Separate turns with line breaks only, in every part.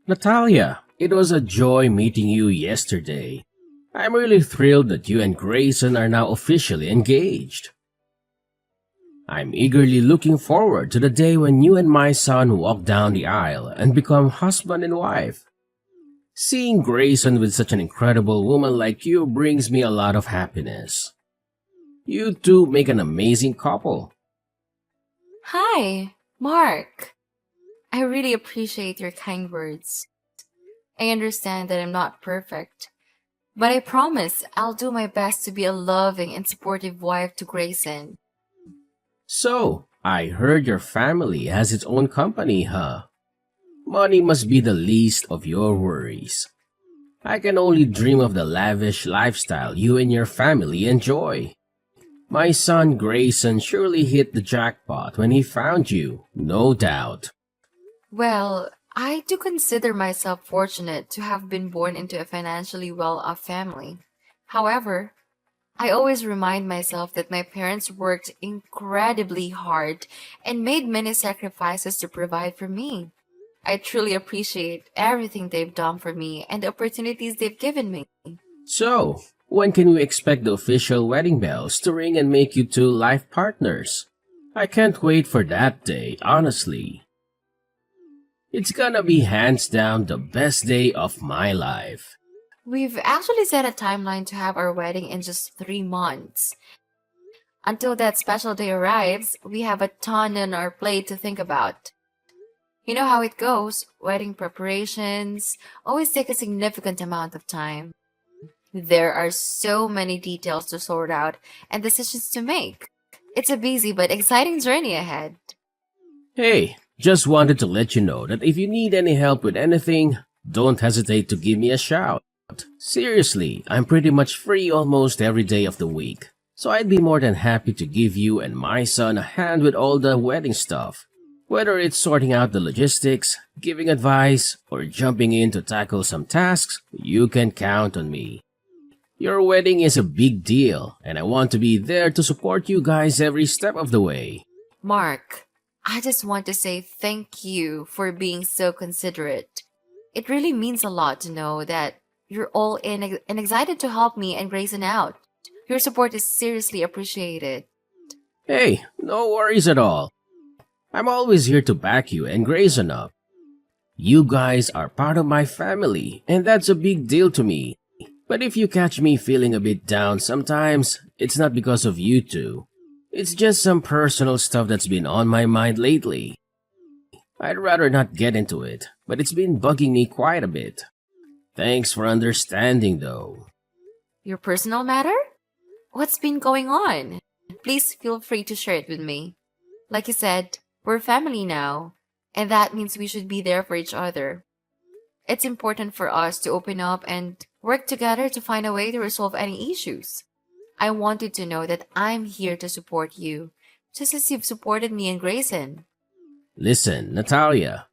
Natalia, it was a joy meeting you yesterday. I'm really thrilled that you and Grayson are now officially engaged. I'm eagerly looking forward to the day when you and my son walk down the aisle and become husband and wife. Seeing Grayson with such an incredible woman like you brings me a lot of happiness. You two make an amazing couple.
Hi, Mark. I really appreciate your kind words. I understand that I'm not perfect, but I promise I'll do my best to be a loving and supportive wife to Grayson.
So, I heard your family has its own company, huh? Money must be the least of your worries. I can only dream of the lavish lifestyle you and your family enjoy. My son Grayson surely hit the jackpot when he found you, no doubt.
Well, I do consider myself fortunate to have been born into a financially well off family. However, I always remind myself that my parents worked incredibly hard and made many sacrifices to provide for me. I truly appreciate everything they've done for me and the opportunities they've given me.
So, when can we expect the official wedding bells to ring and make you two life partners? I can't wait for that day, honestly. It's gonna be hands down the best day of my life.
We've actually set a timeline to have our wedding in just 3 months. Until that special day arrives, we have a ton on our plate to think about. You know how it goes, wedding preparations always take a significant amount of time. There are so many details to sort out and decisions to make. It's a busy but exciting journey ahead.
Hey, just wanted to let you know that if you need any help with anything, don't hesitate to give me a shout. Seriously, I'm pretty much free almost every day of the week, so I'd be more than happy to give you and my son a hand with all the wedding stuff. Whether it's sorting out the logistics, giving advice, or jumping in to tackle some tasks, you can count on me. Your wedding is a big deal, and I want to be there to support you guys every step of the way.
Mark, I just want to say thank you for being so considerate. It really means a lot to know that you're all in and excited to help me and Grayson out. Your support is seriously appreciated.
Hey, no worries at all. I'm always here to back you and Grayson up. You guys are part of my family, and that's a big deal to me. But if you catch me feeling a bit down sometimes, it's not because of you two. It's just some personal stuff that's been on my mind lately. I'd rather not get into it, but it's been bugging me quite a bit. Thanks for understanding, though.
Your personal matter? What's been going on? Please feel free to share it with me. Like you said, we're family now, and that means we should be there for each other. It's important for us to open up and work together to find a way to resolve any issues. I want you to know that I'm here to support you, just as you've supported me and Grayson.
Listen, Natalia,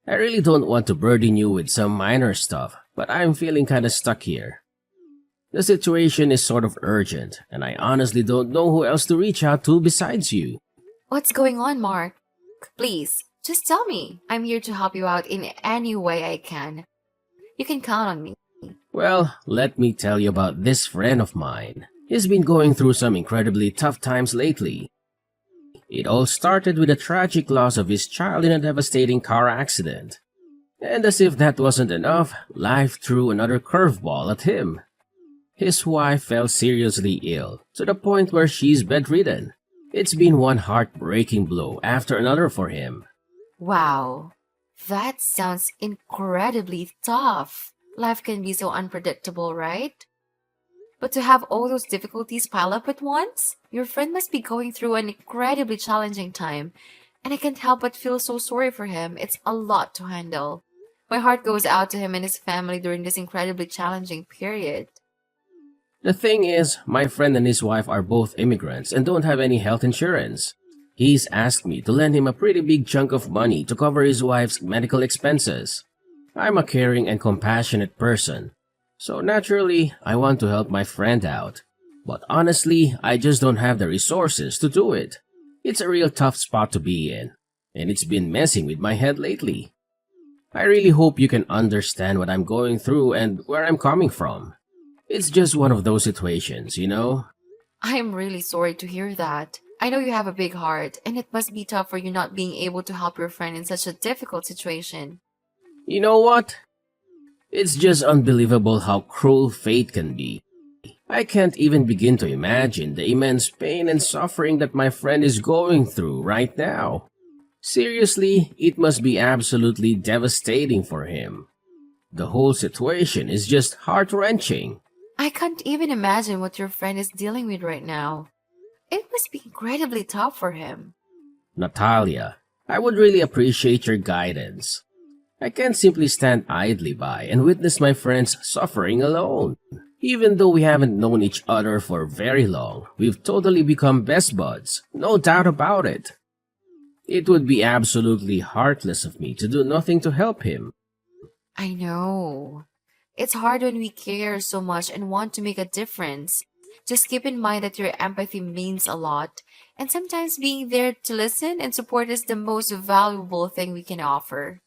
I really don't want to burden you with some minor stuff, but I'm feeling kinda stuck here. The situation is sort of urgent, and I honestly don't know who else to reach out to besides you.
What's going on, Mark? Please, just tell me. I'm here to help you out in any way I can. You can count on me.
Well, let me tell you about this friend of mine. He's been going through some incredibly tough times lately. It all started with the tragic loss of his child in a devastating car accident. And as if that wasn't enough, life threw another curveball at him. His wife fell seriously ill, to the point where she's bedridden. It's been one heartbreaking blow after another for him.
Wow, that sounds incredibly tough. Life can be so unpredictable, right? But to have all those difficulties pile up at once, your friend must be going through an incredibly challenging time, and I can't help but feel so sorry for him. It's a lot to handle. My heart goes out to him and his family during this incredibly challenging period.
The thing is, my friend and his wife are both immigrants and don't have any health insurance. He's asked me to lend him a pretty big chunk of money to cover his wife's medical expenses. I'm a caring and compassionate person, so naturally, I want to help my friend out. But honestly, I just don't have the resources to do it. It's a real tough spot to be in, and it's been messing with my head lately. I really hope you can understand what I'm going through and where I'm coming from. It's just one of those situations, you know?
I am really sorry to hear that. I know you have a big heart, and it must be tough for you not being able to help your friend in such a difficult situation.
You know what? It's just unbelievable how cruel fate can be. I can't even begin to imagine the immense pain and suffering that my friend is going through right now. Seriously, it must be absolutely devastating for him. The whole situation is just heart-wrenching.
I can't even imagine what your friend is dealing with right now. It must be incredibly tough for him.
Natalia, I would really appreciate your guidance. I can't simply stand idly by and witness my friends suffering alone. Even though we haven't known each other for very long, we've totally become best buds, no doubt about it. It would be absolutely heartless of me to do nothing to help him.
I know. It's hard when we care so much and want to make a difference. Just keep in mind that your empathy means a lot, and sometimes being there to listen and support is the most valuable thing we can offer.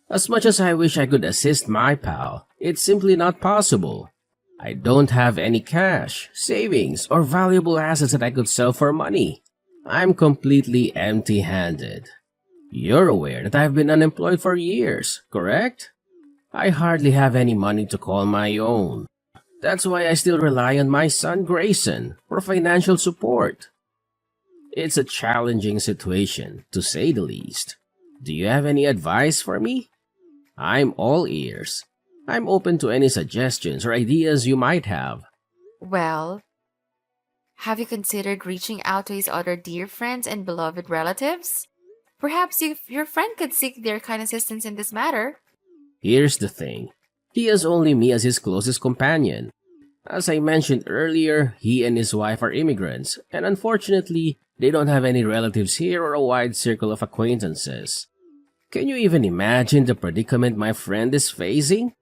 As much as I wish I could assist my pal, it's simply not possible. I don't have any cash, savings, or valuable assets that I could sell for money. I'm completely empty-handed. You're aware that I've been unemployed for years, correct? I hardly have any money to call my own. That's why I still rely on my son Grayson for financial support. It's a challenging situation, to say the least. Do you have any advice for me? I'm all ears. I'm open to any suggestions or ideas you might have.
Well, have you considered reaching out to his other dear friends and beloved relatives? Perhaps your friend could seek their kind assistance in this matter.
Here's the thing. He has only me as his closest companion. As I mentioned earlier, he and his wife are immigrants, and unfortunately, they don't have any relatives here or a wide circle of acquaintances. Can you even imagine the predicament my friend is facing?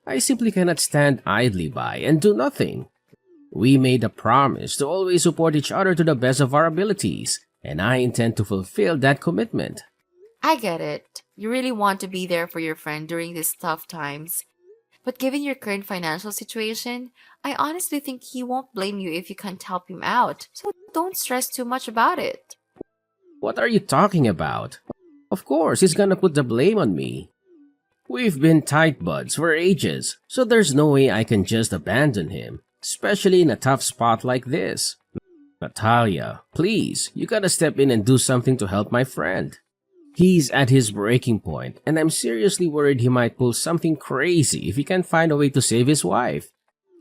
I simply cannot stand idly by and do nothing. We made a promise to always support each other to the best of our abilities, and I intend to fulfill that commitment.
I get it. You really want to be there for your friend during these tough times. But given your current financial situation, I honestly think he won't blame you if you can't help him out. So don't stress too much about it.
What are you talking about? Of course, he's gonna put the blame on me. We've been tight buds for ages, so there's no way I can just abandon him, especially in a tough spot like this. Natalia, please, you gotta step in and do something to help my friend. He's at his breaking point, and I'm seriously worried he might pull something crazy if he can't find a way to save his wife.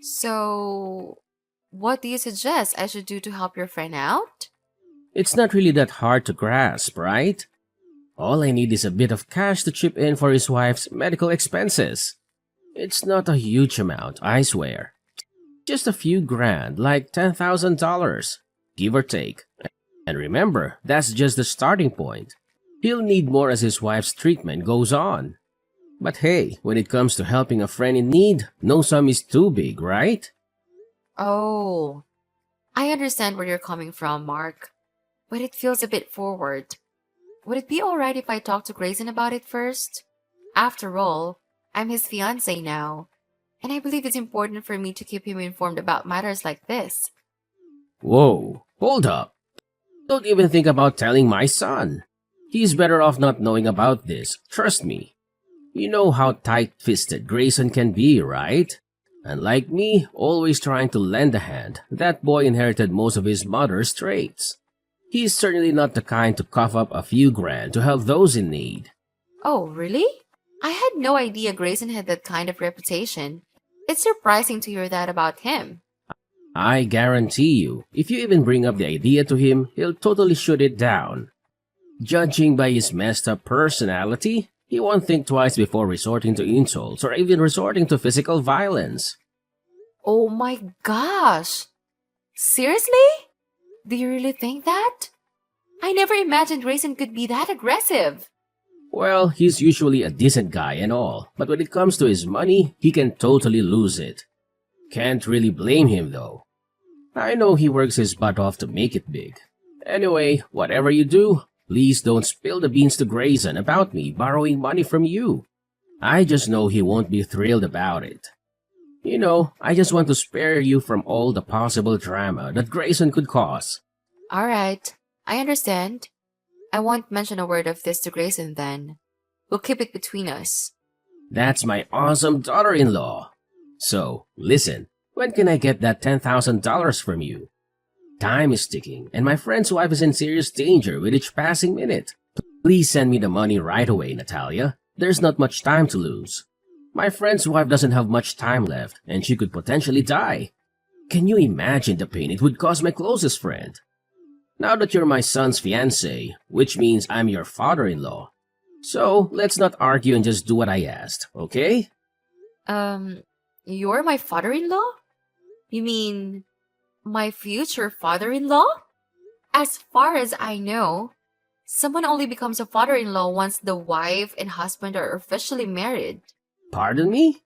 So, what do you suggest I should do to help your friend out?
It's not really that hard to grasp, right? All I need is a bit of cash to chip in for his wife's medical expenses. It's not a huge amount, I swear. Just a few grand, like $10,000, give or take. And remember, that's just the starting point. He'll need more as his wife's treatment goes on. But hey, when it comes to helping a friend in need, no sum is too big, right?
Oh, I understand where you're coming from, Mark. But it feels a bit forward. Would it be alright if I talk to Grayson about it first? After all, I'm his fiancé now, and I believe it's important for me to keep him informed about matters like this.
Whoa, hold up. Don't even think about telling my son. He's better off not knowing about this, trust me. You know how tight-fisted Grayson can be, right? And like me, always trying to lend a hand, that boy inherited most of his mother's traits. He's certainly not the kind to cough up a few grand to help those in need.
Oh, really? I had no idea Grayson had that kind of reputation. It's surprising to hear that about him.
I guarantee you, if you even bring up the idea to him, he'll totally shoot it down. Judging by his messed up personality, he won't think twice before resorting to insults or even resorting to physical violence.
Oh my gosh! Seriously? Do you really think that? I never imagined Grayson could be that aggressive.
Well, he's usually a decent guy and all, but when it comes to his money, he can totally lose it. Can't really blame him though. I know he works his butt off to make it big. Anyway, whatever you do, please don't spill the beans to Grayson about me borrowing money from you. I just know he won't be thrilled about it. I just want to spare you from all the possible drama that Grayson could cause.
Alright, I understand. I won't mention a word of this to Grayson then. We'll keep it between us.
That's my awesome daughter-in-law. So, listen, when can I get that $10,000 from you? Time is ticking, and my friend's wife is in serious danger with each passing minute. Please send me the money right away, Natalia. There's not much time to lose. My friend's wife doesn't have much time left, and she could potentially die. Can you imagine the pain it would cause my closest friend? Now that you're my son's fiancé, which means I'm your father-in-law. So, let's not argue and just do what I asked, okay?
You're my father-in-law? You mean my future father-in-law? As far as I know, someone only becomes a father-in-law once the wife and husband are officially married.
Pardon me?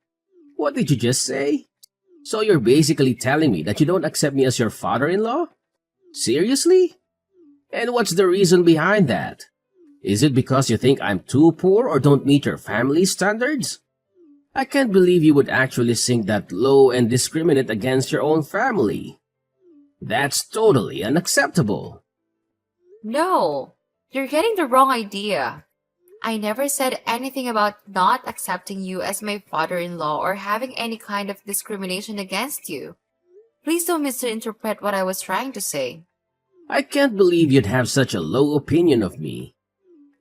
What did you just say? So you're basically telling me that you don't accept me as your father-in-law? Seriously? And what's the reason behind that? Is it because you think I'm too poor or don't meet your family standards? I can't believe you would actually sink that low and discriminate against your own family. That's totally unacceptable.
No, you're getting the wrong idea. I never said anything about not accepting you as my father-in-law or having any kind of discrimination against you. Please don't misinterpret what I was trying to say.
I can't believe you'd have such a low opinion of me.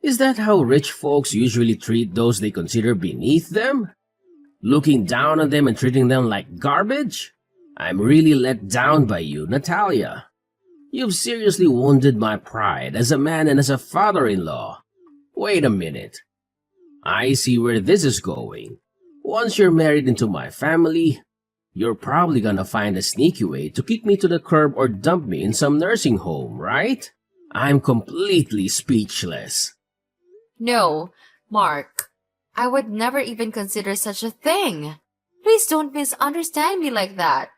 Is that how rich folks usually treat those they consider beneath them? Looking down on them and treating them like garbage? I'm really let down by you, Natalia. You've seriously wounded my pride as a man and as a father-in-law. Wait a minute. I see where this is going. Once you're married into my family, you're probably gonna find a sneaky way to kick me to the curb or dump me in some nursing home, right? I'm completely speechless.
No, Mark. I would never even consider such a thing. Please don't misunderstand me like that.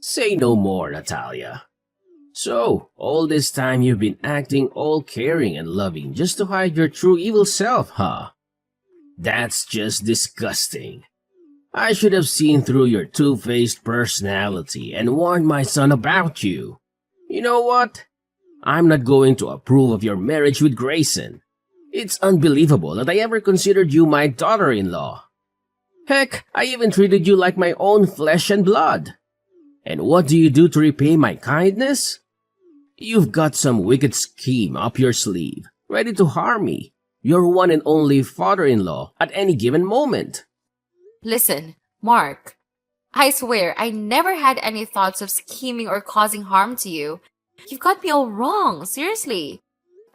Say no more, Natalia. So, all this time you've been acting all caring and loving just to hide your true evil self, huh? That's just disgusting. I should have seen through your two-faced personality and warned my son about you. You know what? I'm not going to approve of your marriage with Grayson. It's unbelievable that I ever considered you my daughter-in-law. Heck, I even treated you like my own flesh and blood. And what do you do to repay my kindness? You've got some wicked scheme up your sleeve, ready to harm me, your one and only father-in-law, at any given moment.
Listen, Mark. I swear I never had any thoughts of scheming or causing harm to you. You've got me all wrong, seriously.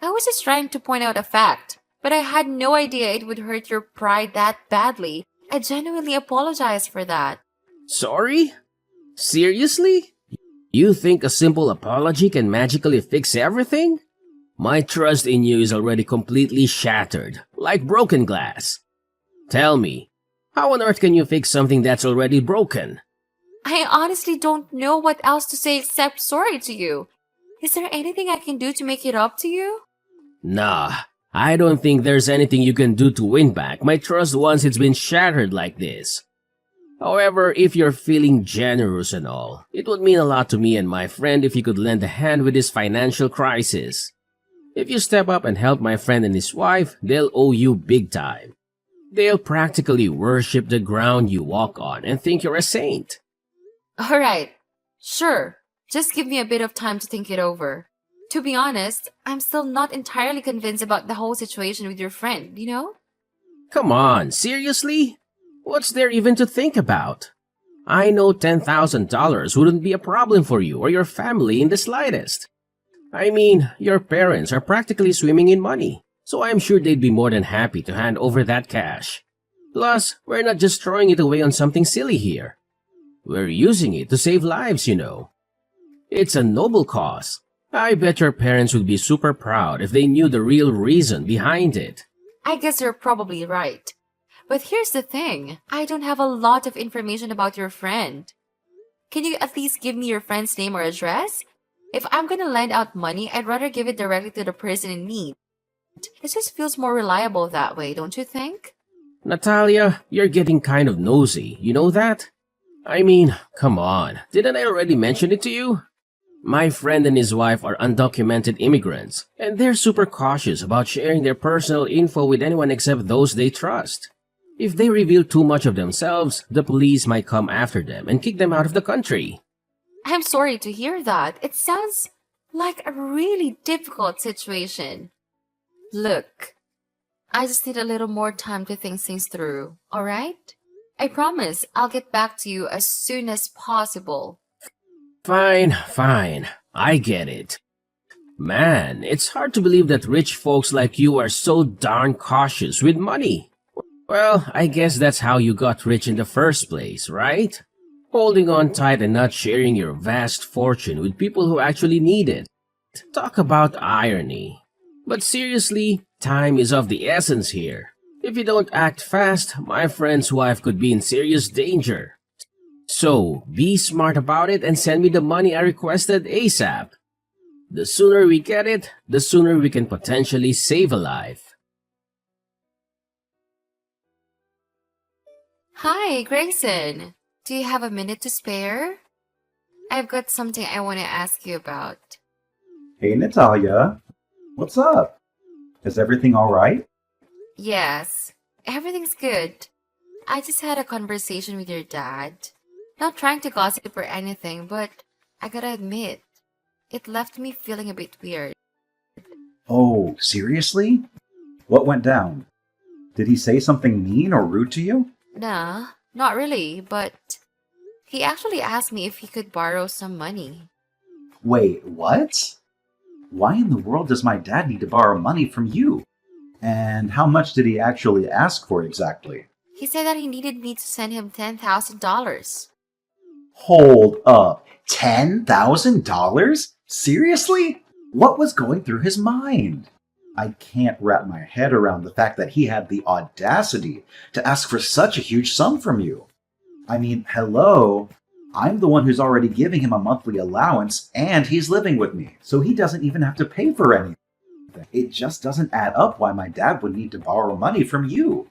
I was just trying to point out a fact, but I had no idea it would hurt your pride that badly. I genuinely apologize for that.
Sorry? Seriously? You think a simple apology can magically fix everything? My trust in you is already completely shattered, like broken glass. Tell me, how on earth can you fix something that's already broken?
I honestly don't know what else to say except sorry to you. Is there anything I can do to make it up to you?
Nah, I don't think there's anything you can do to win back my trust once it's been shattered like this. However, if you're feeling generous and all, it would mean a lot to me and my friend if you could lend a hand with this financial crisis. If you step up and help my friend and his wife, they'll owe you big time. They'll practically worship the ground you walk on and think you're a saint.
Alright, sure. Just give me a bit of time to think it over. To be honest, I'm still not entirely convinced about the whole situation with your friend, you know?
Come on, seriously? What's there even to think about? I know $10,000 wouldn't be a problem for you or your family in the slightest. I mean, your parents are practically swimming in money, so I'm sure they'd be more than happy to hand over that cash. Plus, we're not just throwing it away on something silly here. We're using it to save lives, you know. It's a noble cause. I bet your parents would be super proud if they knew the real reason behind it.
I guess you're probably right. But here's the thing. I don't have a lot of information about your friend. Can you at least give me your friend's name or address? If I'm gonna lend out money, I'd rather give it directly to the person in need. It just feels more reliable that way, don't you think?
Natalia, you're getting kind of nosy, you know that? I mean, come on, didn't I already mention it to you? My friend and his wife are undocumented immigrants, and they're super cautious about sharing their personal info with anyone except those they trust. If they reveal too much of themselves, the police might come after them and kick them out of the country.
I'm sorry to hear that. It sounds like a really difficult situation. Look, I just need a little more time to think things through, alright? I promise I'll get back to you as soon as possible.
Fine, I get it. Man, it's hard to believe that rich folks like you are so darn cautious with money. Well, I guess that's how you got rich in the first place, right? Holding on tight and not sharing your vast fortune with people who actually need it. Talk about irony. But seriously, time is of the essence here. If you don't act fast, my friend's wife could be in serious danger. So, be smart about it and send me the money I requested ASAP. The sooner we get it, the sooner we can potentially save a life.
Hi, Grayson. Do you have a minute to spare? I've got something I want to ask you about.
Hey, Natalia. What's up? Is everything all right?
Yes, everything's good. I just had a conversation with your dad. Not trying to gossip or anything, but I gotta admit, it left me feeling a bit weird.
Oh, seriously? What went down? Did he say something mean or rude to you?
Nah, not really, but he actually asked me if he could borrow some money.
Wait, what? Why in the world does my dad need to borrow money from you? And how much did he actually ask for exactly?
He said that he needed me to send him $10,000.
Hold up. $10,000? Seriously? What was going through his mind? I can't wrap my head around the fact that he had the audacity to ask for such a huge sum from you. I mean, hello? I'm the one who's already giving him a monthly allowance, and he's living with me, so he doesn't even have to pay for anything. It just doesn't add up why my dad would need to borrow money from you.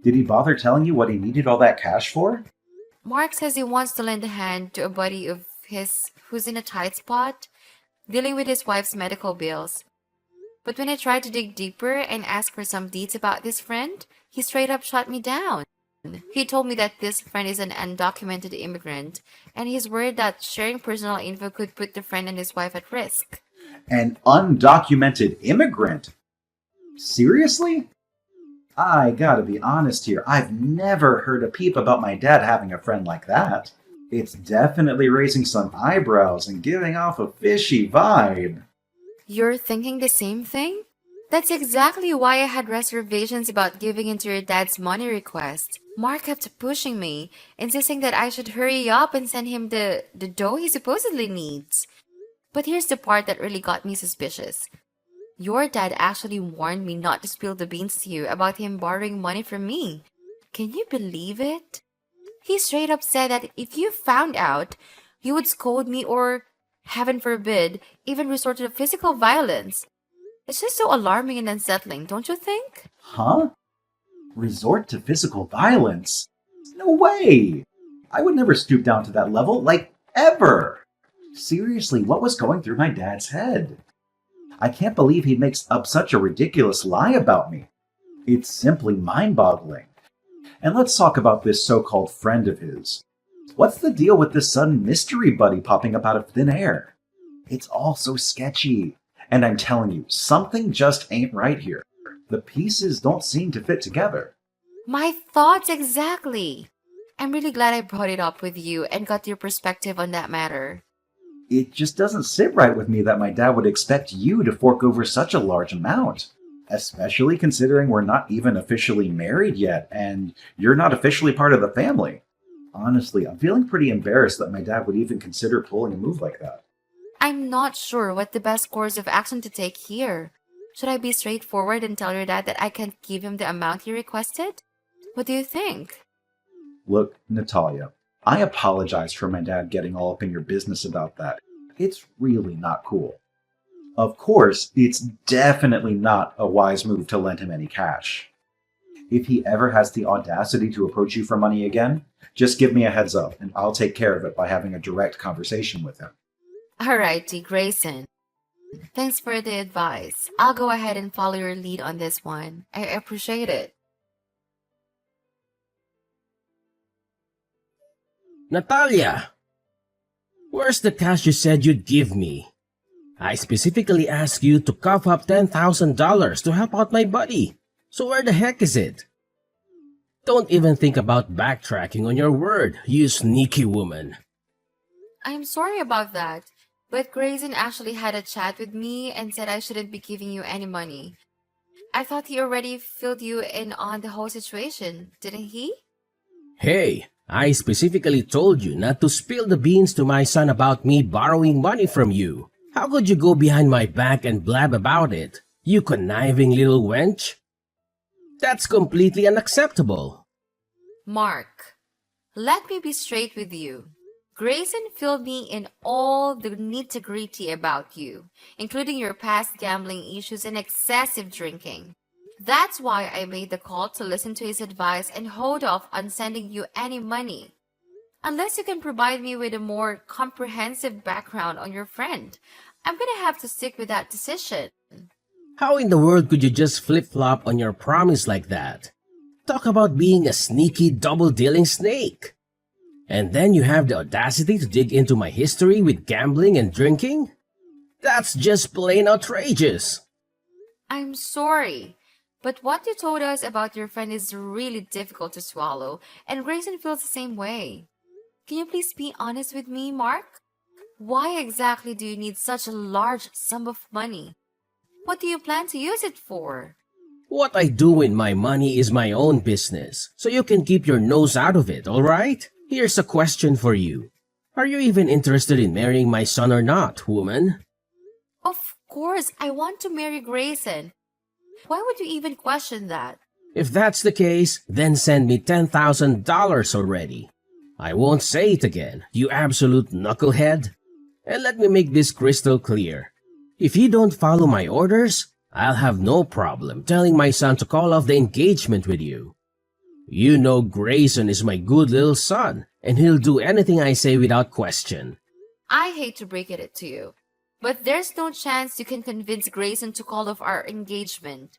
Did he bother telling you what he needed all that cash for?
Mark says he wants to lend a hand to a buddy of his who's in a tight spot, dealing with his wife's medical bills. But when I tried to dig deeper and ask for some deeds about this friend, he straight up shut me down. He told me that this friend is an undocumented immigrant, and he's worried that sharing personal info could put the friend and his wife at risk.
An undocumented immigrant? Seriously? I gotta be honest here, I've never heard a peep about my dad having a friend like that. It's definitely raising some eyebrows and giving off a fishy vibe.
You're thinking the same thing? That's exactly why I had reservations about giving into your dad's money request. Mark kept pushing me, insisting that I should hurry up and send him the dough he supposedly needs. But here's the part that really got me suspicious. Your dad actually warned me not to spill the beans to you about him borrowing money from me. Can you believe it? He straight up said that if you found out, you would scold me or, heaven forbid, even resort to physical violence. It's just so alarming and unsettling, don't you think?
Huh? Resort to physical violence? No way! I would never stoop down to that level, like, ever! Seriously, what was going through my dad's head? I can't believe he makes up such a ridiculous lie about me. It's simply mind-boggling. And let's talk about this so-called friend of his. What's the deal with this sudden mystery buddy popping up out of thin air? It's all so sketchy. And I'm telling you, something just ain't right here. The pieces don't seem to fit together.
My thoughts exactly. I'm really glad I brought it up with you and got your perspective on that matter.
It just doesn't sit right with me that my dad would expect you to fork over such a large amount. Especially considering we're not even officially married yet, and you're not officially part of the family. Honestly, I'm feeling pretty embarrassed that my dad would even consider pulling a move like that.
I'm not sure what the best course of action to take here. Should I be straightforward and tell your dad that I can't give him the amount he requested? What do you think?
Look, Natalia, I apologize for my dad getting all up in your business about that. It's really not cool. Of course, it's definitely not a wise move to lend him any cash. If he ever has the audacity to approach you for money again, just give me a heads up and I'll take care of it by having a direct conversation with him.
Alrighty, Grayson. Thanks for the advice. I'll go ahead and follow your lead on this one. I appreciate it.
Natalia! Where's the cash you said you'd give me? I specifically asked you to cough up $10,000 to help out my buddy. So where the heck is it? Don't even think about backtracking on your word, you sneaky woman.
I'm sorry about that, but Grayson actually had a chat with me and said I shouldn't be giving you any money. I thought he already filled you in on the whole situation, didn't he?
Hey, I specifically told you not to spill the beans to my son about me borrowing money from you. How could you go behind my back and blab about it, you conniving little wench? That's completely unacceptable.
Mark, let me be straight with you. Grayson filled me in all the nitty-gritty about you, including your past gambling issues and excessive drinking. That's why I made the call to listen to his advice and hold off on sending you any money. Unless you can provide me with a more comprehensive background on your friend, I'm gonna have to stick with that decision.
How in the world could you just flip-flop on your promise like that? Talk about being a sneaky double-dealing snake. And then you have the audacity to dig into my history with gambling and drinking? That's just plain outrageous.
I'm sorry, but what you told us about your friend is really difficult to swallow, and Grayson feels the same way. Can you please be honest with me, Mark? Why exactly do you need such a large sum of money? What do you plan to use it for?
What I do with my money is my own business, so you can keep your nose out of it, alright? Here's a question for you. Are you even interested in marrying my son or not, woman?
Of course, I want to marry Grayson. Why would you even question that?
If that's the case, then send me $10,000 already. I won't say it again, you absolute knucklehead. And let me make this crystal clear. If you don't follow my orders, I'll have no problem telling my son to call off the engagement with you. You know Grayson is my good little son, and he'll do anything I say without question.
I hate to break it to you, but there's no chance you can convince Grayson to call off our engagement.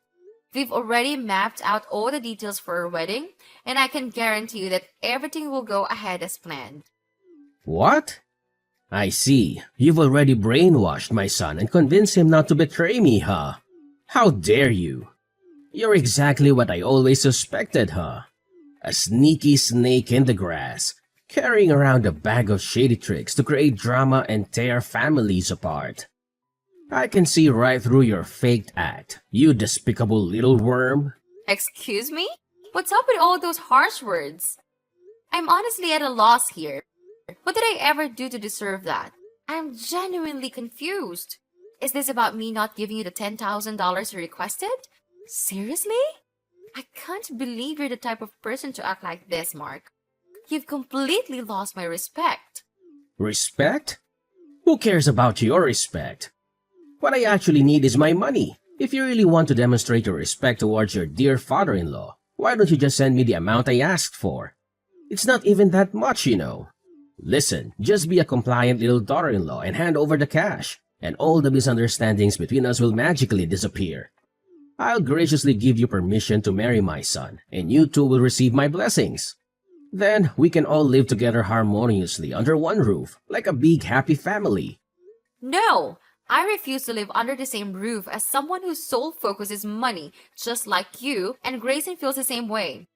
We've already mapped out all the details for our wedding, and I can guarantee you that everything will go ahead as planned.
What? I see. You've already brainwashed my son and convinced him not to betray me, huh? How dare you? You're exactly what I always suspected, huh? A sneaky snake in the grass, carrying around a bag of shady tricks to create drama and tear families apart. I can see right through your faked act, you despicable little worm.
Excuse me? What's up with all those harsh words? I'm honestly at a loss here. What did I ever do to deserve that? I'm genuinely confused. Is this about me not giving you the $10,000 you requested? Seriously? I can't believe you're the type of person to act like this, Mark. You've completely lost my respect.
Respect? Who cares about your respect? What I actually need is my money. If you really want to demonstrate your respect towards your dear father-in-law, why don't you just send me the amount I asked for? It's not even that much, you know. Listen, just be a compliant little daughter-in-law and hand over the cash, and all the misunderstandings between us will magically disappear. I'll graciously give you permission to marry my son, and you two will receive my blessings. Then we can all live together harmoniously under one roof, like a big happy family.
No! I refuse to live under the same roof as someone whose sole focus is money, just like you, and Grayson feels the same way.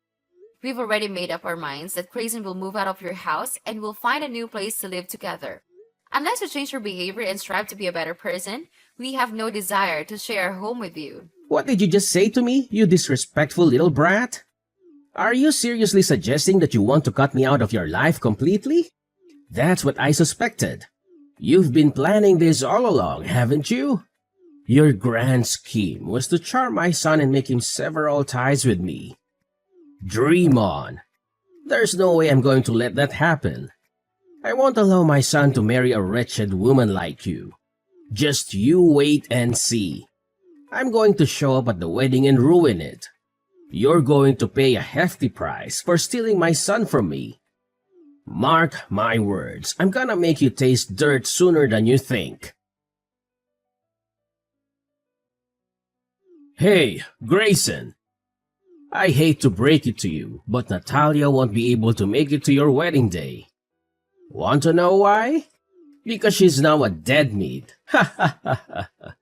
We've already made up our minds that Grayson will move out of your house and we'll find a new place to live together. Unless you change your behavior and strive to be a better person, we have no desire to share a home with you.
What did you just say to me, you disrespectful little brat? Are you seriously suggesting that you want to cut me out of your life completely? That's what I suspected. You've been planning this all along, haven't you? Your grand scheme was to charm my son and make him sever all ties with me. Dream on. There's no way I'm going to let that happen. I won't allow my son to marry a wretched woman like you. Just you wait and see. I'm going to show up at the wedding and ruin it. You're going to pay a hefty price for stealing my son from me. Mark my words, I'm gonna make you taste dirt sooner than you think. Hey, Grayson. I hate to break it to you, but Natalia won't be able to make it to your wedding day. Want to know why? Because she's now a dead meat. Ha ha ha ha.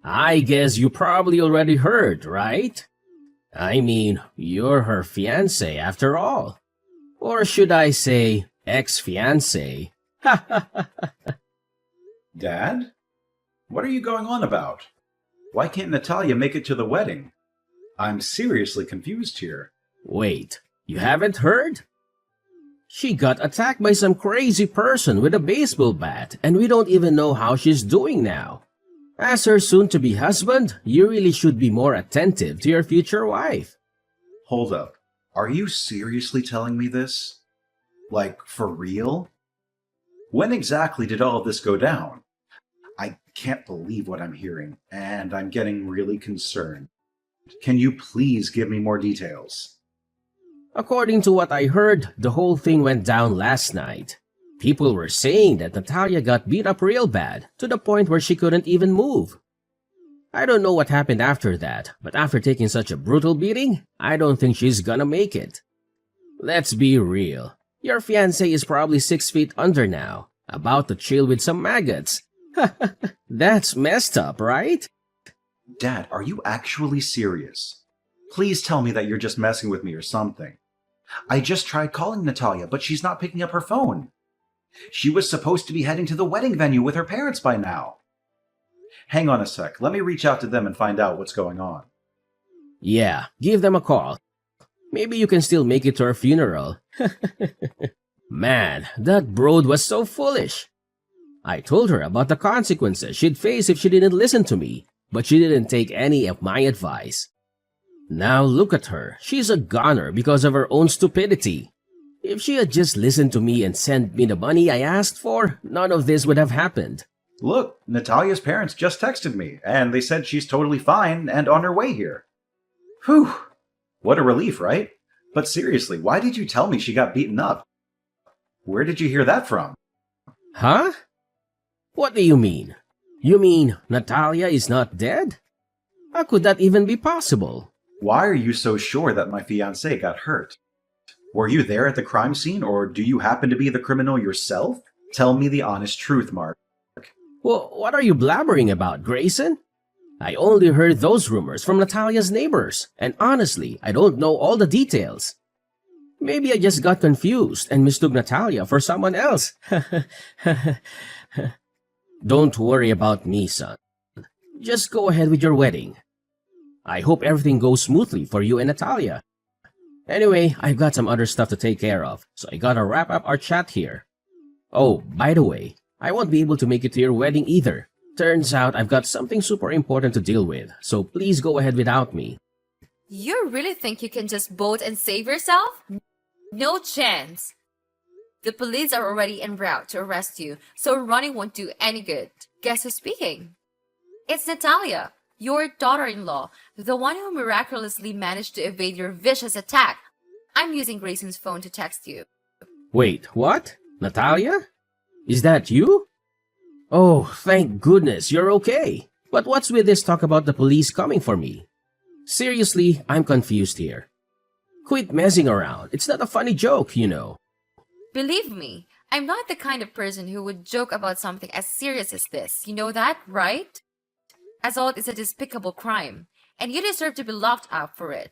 I guess you probably already heard, right? I mean, you're her fiancé after all. Or should I say, ex-fiancé? Ha ha ha.
Dad? What are you going on about? Why can't Natalia make it to the wedding? I'm seriously confused here.
Wait, you haven't heard? She got attacked by some crazy person with a baseball bat, and we don't even know how she's doing now. As her soon-to-be husband, you really should be more attentive to your future wife.
Hold up. Are you seriously telling me this? Like, for real? When exactly did all of this go down? I can't believe what I'm hearing, and I'm getting really concerned. Can you please give me more details?
According to what I heard, the whole thing went down last night. People were saying that Natalia got beat up real bad, to the point where she couldn't even move. I don't know what happened after that, but after taking such a brutal beating, I don't think she's gonna make it. Let's be real. Your fiancé is probably 6 feet under now, about to chill with some maggots. That's messed up, right?
Dad, are you actually serious? Please tell me that you're just messing with me or something. I just tried calling Natalia, but she's not picking up her phone. She was supposed to be heading to the wedding venue with her parents by now. Hang on a sec. Let me reach out to them and find out what's going on.
Yeah, give them a call. Maybe you can still make it to her funeral. Man, that broad was so foolish. I told her about the consequences she'd face if she didn't listen to me, but she didn't take any of my advice. Now look at her. She's a goner because of her own stupidity. If she had just listened to me and sent me the money I asked for, none of this would have happened.
Look, Natalia's parents just texted me, and they said she's totally fine and on her way here. Whew! What a relief, right? But seriously, why did you tell me she got beaten up? Where did you hear that from?
Huh? What do you mean? You mean Natalia is not dead? How could that even be possible?
Why are you so sure that my fiancé got hurt? Were you there at the crime scene, or do you happen to be the criminal yourself? Tell me the honest truth, Mark.
Well, what are you blabbering about, Grayson? I only heard those rumors from Natalia's neighbors, and honestly, I don't know all the details. Maybe I just got confused and mistook Natalia for someone else. Don't worry about me, son. Just go ahead with your wedding. I hope everything goes smoothly for you and Natalia. Anyway, I've got some other stuff to take care of, so I gotta wrap up our chat here. Oh, by the way, I won't be able to make it to your wedding either. Turns out I've got something super important to deal with, so please go ahead without me.
You really think you can just bolt and save yourself? No chance. The police are already en route to arrest you, so running won't do any good. Guess who's speaking? It's Natalia, your daughter-in-law, the one who miraculously managed to evade your vicious attack. I'm using Grayson's phone to text you.
Wait, what? Natalia? Is that you? Oh, thank goodness you're okay. But what's with this talk about the police coming for me? Seriously, I'm confused here. Quit messing around. It's not a funny joke, you know.
Believe me, I'm not the kind of person who would joke about something as serious as this. You know that, right? Assault is a despicable crime, and you deserve to be locked up for it.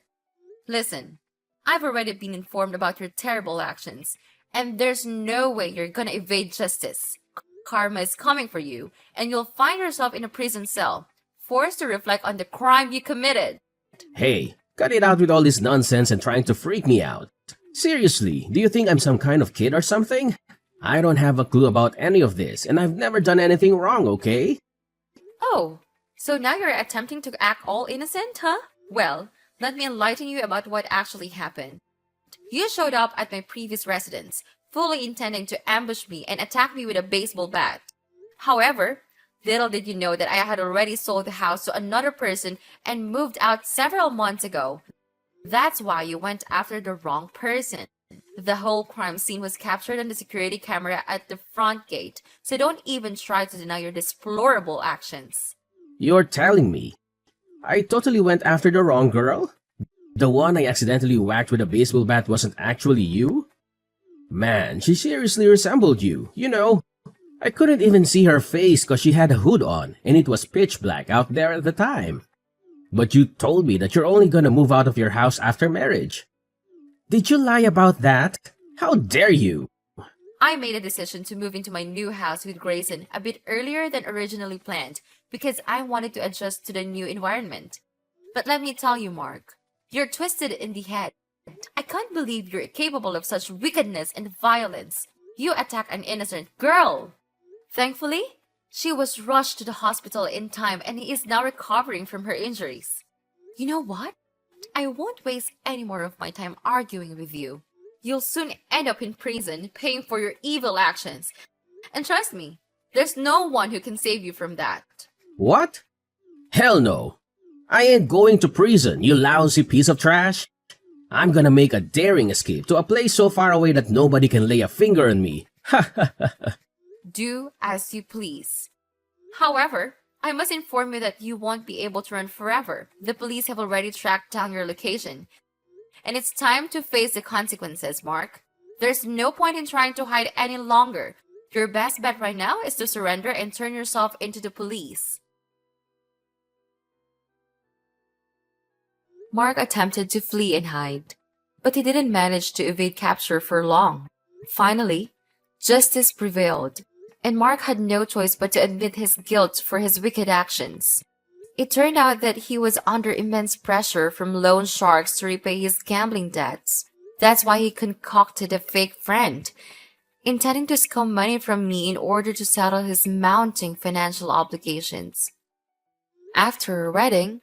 Listen, I've already been informed about your terrible actions, and there's no way you're gonna evade justice. Karma is coming for you, and you'll find yourself in a prison cell, forced to reflect on the crime you committed.
Hey, cut it out with all this nonsense and trying to freak me out. Seriously, do you think I'm some kind of kid or something? I don't have a clue about any of this, and I've never done anything wrong, okay?
Oh, so now you're attempting to act all innocent, huh? Well, let me enlighten you about what actually happened. You showed up at my previous residence, fully intending to ambush me and attack me with a baseball bat. However, little did you know that I had already sold the house to another person and moved out several months ago. That's why you went after the wrong person. The whole crime scene was captured on the security camera at the front gate, so don't even try to deny your deplorable actions.
You're telling me I totally went after the wrong girl? The one I accidentally whacked with a baseball bat wasn't actually you? Man, she seriously resembled you. You know, I couldn't even see her face because she had a hood on and it was pitch black out there at the time. But you told me that you're only gonna move out of your house after marriage. Did you lie about that? How dare you?
I made a decision to move into my new house with Grayson a bit earlier than originally planned because I wanted to adjust to the new environment. But let me tell you, Mark, you're twisted in the head. I can't believe you're capable of such wickedness and violence. You attack an innocent girl. Thankfully, she was rushed to the hospital in time and is now recovering from her injuries. You know what? I won't waste any more of my time arguing with you. You'll soon end up in prison paying for your evil actions. And trust me, there's no one who can save you from that.
What? Hell no. I ain't going to prison, you lousy piece of trash. I'm gonna make a daring escape to a place so far away that nobody can lay a finger on me. Ha ha ha ha.
Do as you please. However, I must inform you that you won't be able to run forever. The police have already tracked down your location. And it's time to face the consequences, Mark. There's no point in trying to hide any longer. Your best bet right now is to surrender and turn yourself into the police. Mark attempted to flee and hide, but he didn't manage to evade capture for long. Finally, justice prevailed, and Mark had no choice but to admit his guilt for his wicked actions. It turned out that he was under immense pressure from loan sharks to repay his gambling debts. That's why he concocted a fake friend, intending to scam money from me in order to settle his mounting financial obligations. After our wedding,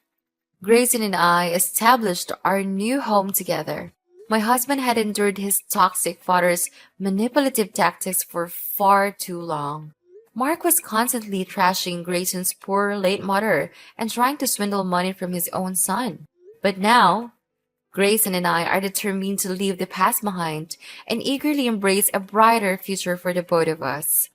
Grayson and I established our new home together. My husband had endured his toxic father's manipulative tactics for far too long. Mark was constantly trashing Grayson's poor late mother and trying to swindle money from his own son. But now, Grayson and I are determined to leave the past behind and eagerly embrace a brighter future for the both of us.